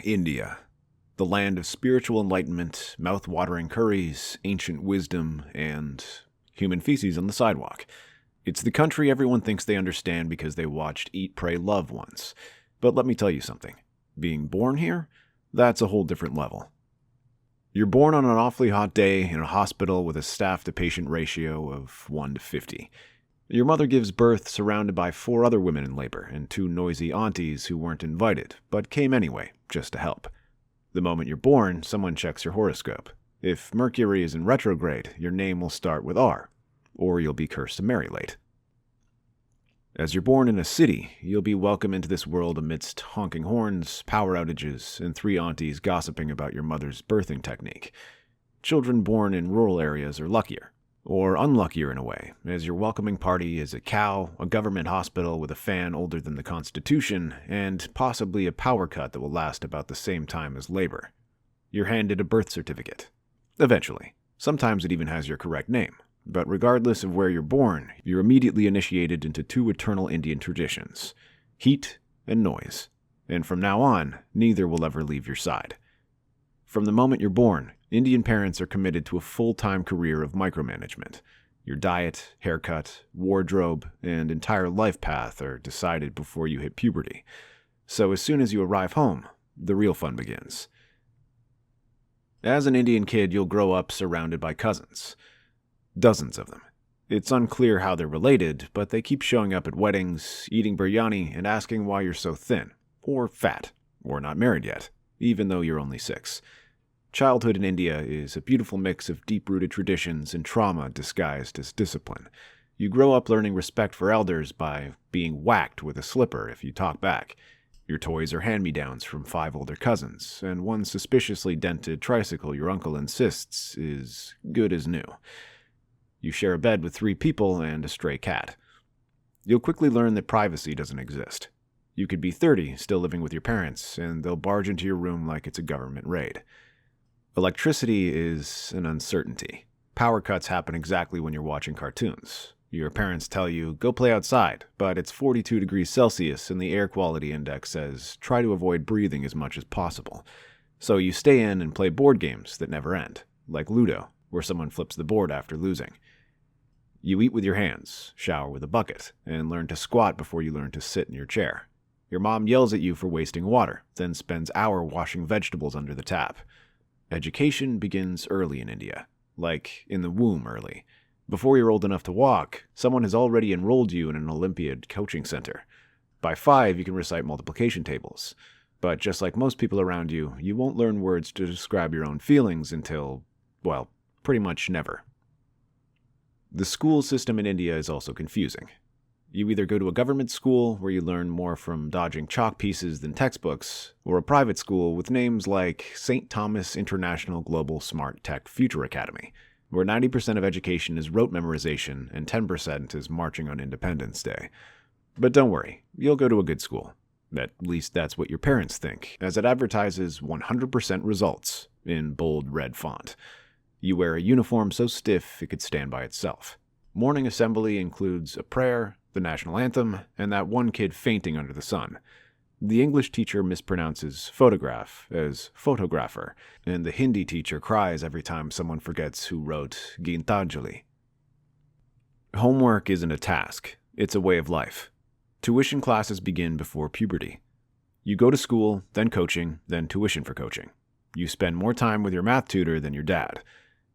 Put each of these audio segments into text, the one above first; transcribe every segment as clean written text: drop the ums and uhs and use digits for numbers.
India. The land of spiritual enlightenment, mouth-watering curries, ancient wisdom, and human feces on the sidewalk. It's the country everyone thinks they understand because they watched Eat, Pray, Love once. But let me tell you something. Being born here? That's a whole different level. You're born on an awfully hot day in a hospital with a staff-to-patient ratio of 1 to 50. Your mother gives birth surrounded by 4 other women in labor and 2 noisy aunties who weren't invited, but came anyway, just to help. The moment you're born, someone checks your horoscope. If Mercury is in retrograde, your name will start with R, or you'll be cursed to marry late. As you're born in a city, you'll be welcome into this world amidst honking horns, power outages, and 3 aunties gossiping about your mother's birthing technique. Children born in rural areas are luckier, or unluckier in a way, as your welcoming party is a cow, a government hospital with a fan older than the Constitution, and possibly a power cut that will last about the same time as labor. You're handed a birth certificate. Eventually. Sometimes it even has your correct name. But regardless of where you're born, you're immediately initiated into 2 eternal Indian traditions, heat and noise. And from now on, neither will ever leave your side. From the moment you're born, Indian parents are committed to a full-time career of micromanagement. Your diet, haircut, wardrobe, and entire life path are decided before you hit puberty. So as soon as you arrive home, the real fun begins. As an Indian kid, you'll grow up surrounded by cousins. Dozens of them. It's unclear how they're related, but they keep showing up at weddings, eating biryani, and asking why you're so thin, or fat, or not married yet, even though you're only 6. Childhood in India is a beautiful mix of deep-rooted traditions and trauma disguised as discipline. You grow up learning respect for elders by being whacked with a slipper if you talk back. Your toys are hand-me-downs from 5 older cousins, and one suspiciously dented tricycle your uncle insists is good as new. You share a bed with 3 people and a stray cat. You'll quickly learn that privacy doesn't exist. You could be 30, still living with your parents, and they'll barge into your room like it's a government raid. Electricity is an uncertainty. Power cuts happen exactly when you're watching cartoons. Your parents tell you, go play outside, but it's 42 degrees Celsius and the air quality index says, try to avoid breathing as much as possible. So you stay in and play board games that never end, like Ludo, where someone flips the board after losing. You eat with your hands, shower with a bucket, and learn to squat before you learn to sit in your chair. Your mom yells at you for wasting water, then spends hours washing vegetables under the tap. Education begins early in India, like in the womb early. Before you're old enough to walk, someone has already enrolled you in an Olympiad coaching center. By 5, you can recite multiplication tables. But just like most people around you, you won't learn words to describe your own feelings until, well, pretty much never. The school system in India is also confusing. You either go to a government school where you learn more from dodging chalk pieces than textbooks, or a private school with names like St. Thomas International Global Smart Tech Future Academy, where 90% of education is rote memorization and 10% is marching on Independence Day. But don't worry, you'll go to a good school. At least that's what your parents think, as it advertises 100% results in bold red font. You wear a uniform so stiff it could stand by itself. Morning assembly includes a prayer, the national anthem, and that one kid fainting under the sun. The English teacher mispronounces photograph as photographer, and the Hindi teacher cries every time someone forgets who wrote Gintajali. Homework isn't a task, it's a way of life. Tuition classes begin before puberty. You go to school, then coaching, then tuition for coaching. You spend more time with your math tutor than your dad.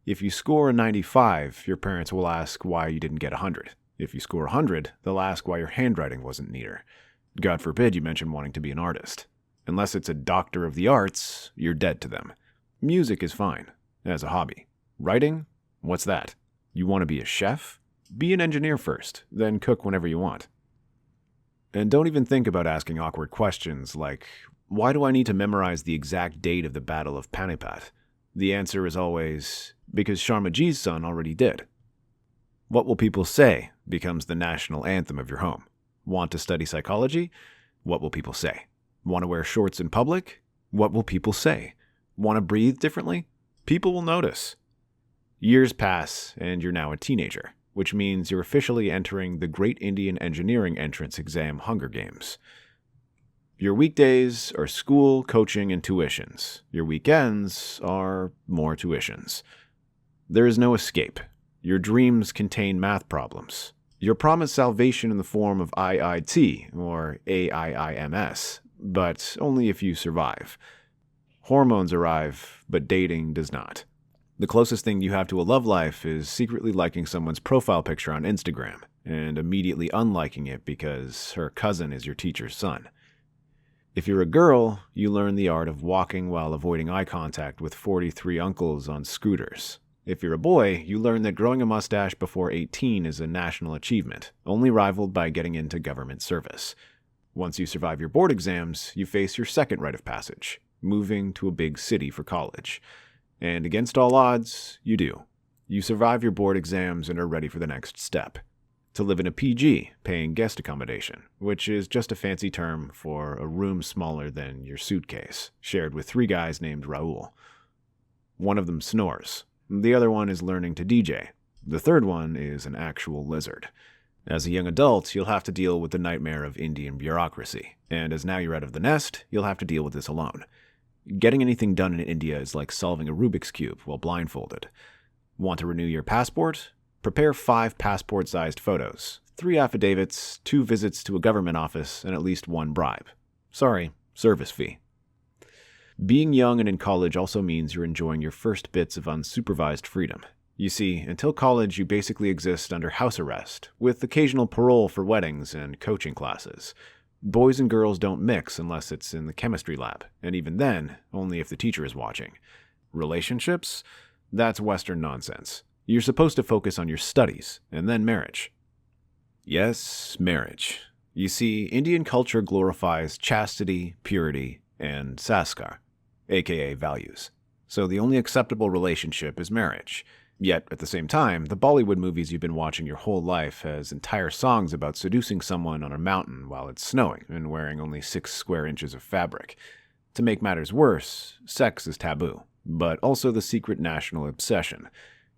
If you score a 95, your parents will ask why you didn't get 100. If you score 100, they'll ask why your handwriting wasn't neater. God forbid you mention wanting to be an artist. Unless it's a doctor of the arts, you're dead to them. Music is fine, as a hobby. Writing? What's that? You want to be a chef? Be an engineer first, then cook whenever you want. And don't even think about asking awkward questions like, why do I need to memorize the exact date of the Battle of Panipat? The answer is always, because Sharmaji's son already did. What will people say becomes the national anthem of your home. Want to study psychology? What will people say? Want to wear shorts in public? What will people say? Want to breathe differently? People will notice. Years pass, and you're now a teenager, which means you're officially entering the Great Indian Engineering Entrance Exam Hunger Games. Your weekdays are school, coaching, and tuitions. Your weekends are more tuitions. There is no escape. Your dreams contain math problems. You're promised salvation in the form of IIT or AIIMS, but only if you survive. Hormones arrive, but dating does not. The closest thing you have to a love life is secretly liking someone's profile picture on Instagram and immediately unliking it because her cousin is your teacher's son. If you're a girl, you learn the art of walking while avoiding eye contact with 43 uncles on scooters. If you're a boy, you learn that growing a mustache before 18 is a national achievement, only rivaled by getting into government service. Once you survive your board exams, you face your second rite of passage, moving to a big city for college. And against all odds, you do. You survive your board exams and are ready for the next step. To live in a PG, paying guest accommodation, which is just a fancy term for a room smaller than your suitcase, shared with 3 guys named Raul. One of them snores. The other one is learning to DJ. The third one is an actual lizard. As a young adult, you'll have to deal with the nightmare of Indian bureaucracy, and as now you're out of the nest, you'll have to deal with this alone. Getting anything done in India is like solving a Rubik's Cube while blindfolded. Want to renew your passport? Prepare 5 passport-sized photos, 3 affidavits, 2 visits to a government office, and at least 1 bribe. Sorry, service fee. Being young and in college also means you're enjoying your first bits of unsupervised freedom. You see, until college you basically exist under house arrest, with occasional parole for weddings and coaching classes. Boys and girls don't mix unless it's in the chemistry lab, and even then, only if the teacher is watching. Relationships? That's Western nonsense. You're supposed to focus on your studies, and then marriage. Yes, marriage. You see, Indian culture glorifies chastity, purity, and sanskar, aka values. So the only acceptable relationship is marriage. Yet, at the same time, the Bollywood movies you've been watching your whole life has entire songs about seducing someone on a mountain while it's snowing and wearing only 6 square inches of fabric. To make matters worse, sex is taboo, but also the secret national obsession.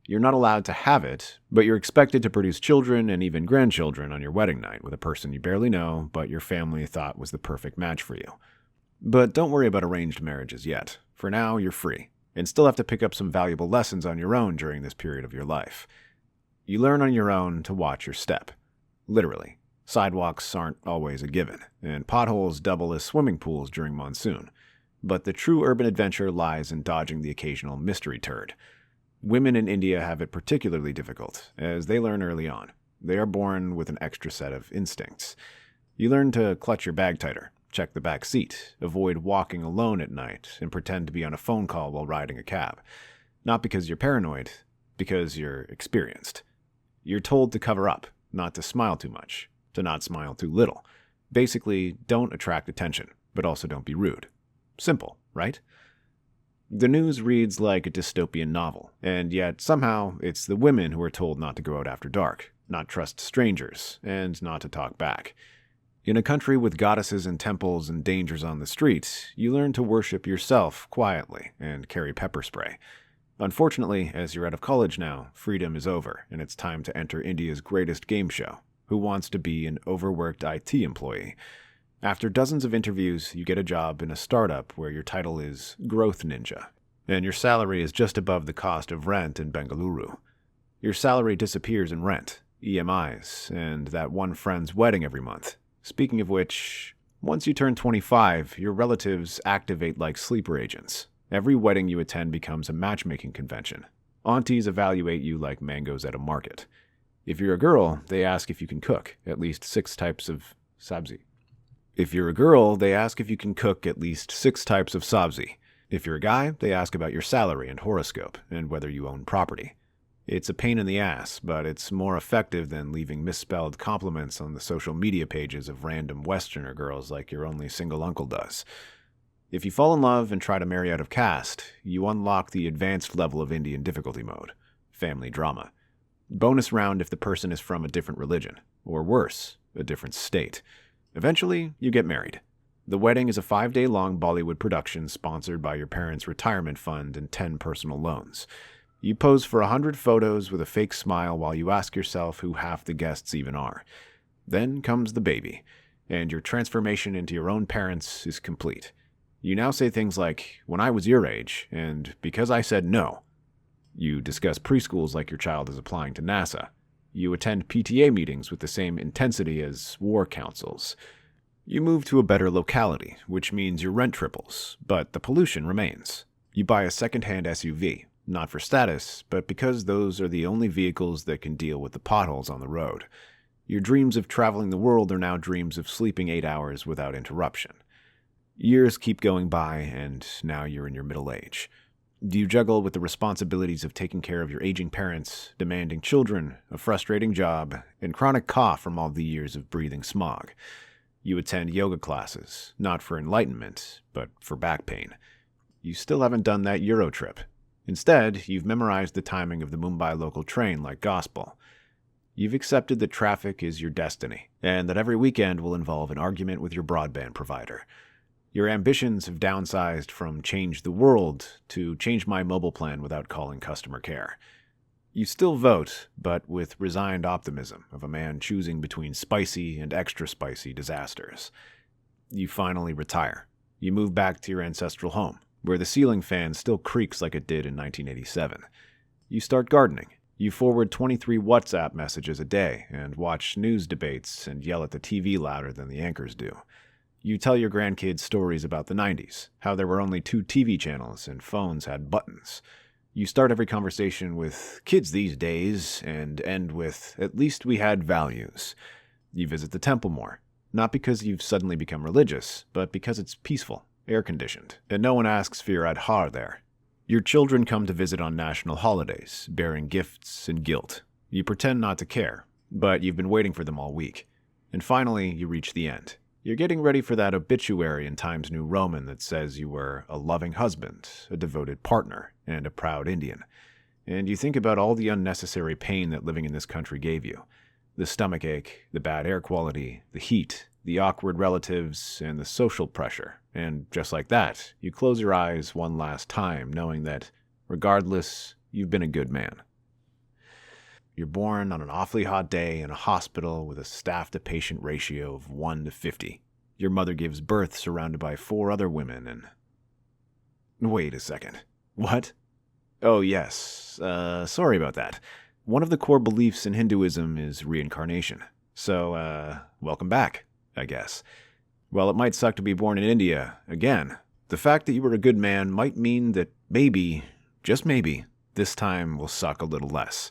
You're not allowed to have it, but you're expected to produce children and even grandchildren on your wedding night with a person you barely know, but your family thought was the perfect match for you. But don't worry about arranged marriages yet. For now, you're free, and still have to pick up some valuable lessons on your own during this period of your life. You learn on your own to watch your step. Literally. Sidewalks aren't always a given, and potholes double as swimming pools during monsoon. But the true urban adventure lies in dodging the occasional mystery turd. Women in India have it particularly difficult, as they learn early on. They are born with an extra set of instincts. You learn to clutch your bag tighter, check the back seat, avoid walking alone at night, and pretend to be on a phone call while riding a cab. Not because you're paranoid, because you're experienced. You're told to cover up, not to smile too much, to not smile too little. Basically, don't attract attention, but also don't be rude. Simple, right? The news reads like a dystopian novel, and yet somehow it's the women who are told not to go out after dark, not trust strangers, and not to talk back. In a country with goddesses and temples and dangers on the street, you learn to worship yourself quietly and carry pepper spray. Unfortunately, as you're out of college now, freedom is over, and it's time to enter India's greatest game show, Who Wants to Be an Overworked IT Employee? After dozens of interviews, you get a job in a startup where your title is Growth Ninja, and your salary is just above the cost of rent in Bengaluru. Your salary disappears in rent, EMIs, and that one friend's wedding every month. Speaking of which, once you turn 25, your relatives activate like sleeper agents. Every wedding you attend becomes a matchmaking convention. Aunties evaluate you like mangoes at a market. If you're a girl, they ask if you can cook at least 6 types of sabzi. If you're a girl, they ask if you can cook at least 6 types of sabzi. If you're a guy, they ask about your salary and horoscope, and whether you own property. It's a pain in the ass, but it's more effective than leaving misspelled compliments on the social media pages of random Westerner girls like your only single uncle does. If you fall in love and try to marry out of caste, you unlock the advanced level of Indian difficulty mode, family drama. Bonus round if the person is from a different religion, or worse, a different state. Eventually, you get married. The wedding is a 5-day-long Bollywood production sponsored by your parents' retirement fund and 10 personal loans. You pose for 100 photos with a fake smile while you ask yourself who half the guests even are. Then comes the baby. and your transformation into your own parents is complete. You now say things like, "When I was your age," and "because I said no." You discuss preschools like your child is applying to NASA. You attend PTA meetings with the same intensity as war councils. You move to a better locality, which means your rent triples, but the pollution remains. You buy a second-hand SUV, not for status, but because those are the only vehicles that can deal with the potholes on the road. Your dreams of traveling the world are now dreams of sleeping 8 hours without interruption. Years keep going by, and now you're in your middle age. Do you juggle with the responsibilities of taking care of your aging parents, demanding children, a frustrating job, and chronic cough from all the years of breathing smog? You attend yoga classes, not for enlightenment, but for back pain. You still haven't done that Euro trip. Instead, you've memorized the timing of the Mumbai local train like gospel. You've accepted that traffic is your destiny, and that every weekend will involve an argument with your broadband provider. Your ambitions have downsized from change the world to change my mobile plan without calling customer care. You still vote, but with resigned optimism of a man choosing between spicy and extra spicy disasters. You finally retire. You move back to your ancestral home, where the ceiling fan still creaks like it did in 1987. You start gardening. You forward 23 WhatsApp messages a day and watch news debates and yell at the TV louder than the anchors do. You tell your grandkids stories about the 90s, how there were only 2 TV channels and phones had buttons. You start every conversation with "kids these days" and end with "at least we had values." You visit the temple more, not because you've suddenly become religious, but because it's peaceful, air-conditioned, and no one asks for your adhar there. Your children come to visit on national holidays, bearing gifts and guilt. You pretend not to care, but you've been waiting for them all week. And finally, you reach the end. You're getting ready for that obituary in Times New Roman that says you were a loving husband, a devoted partner, and a proud Indian. And you think about all the unnecessary pain that living in this country gave you. The stomachache, the bad air quality, the heat, the awkward relatives, and the social pressure. And just like that, you close your eyes one last time, knowing that, regardless, you've been a good man. You're born on an awfully hot day in a hospital with a staff-to-patient ratio of 1 to 50. Your mother gives birth surrounded by 4 other women and... Wait a second. What? Oh, yes. Sorry about that. One of the core beliefs in Hinduism is reincarnation. So, welcome back, I guess. While it might suck to be born in India, again, the fact that you were a good man might mean that maybe, just maybe, this time will suck a little less.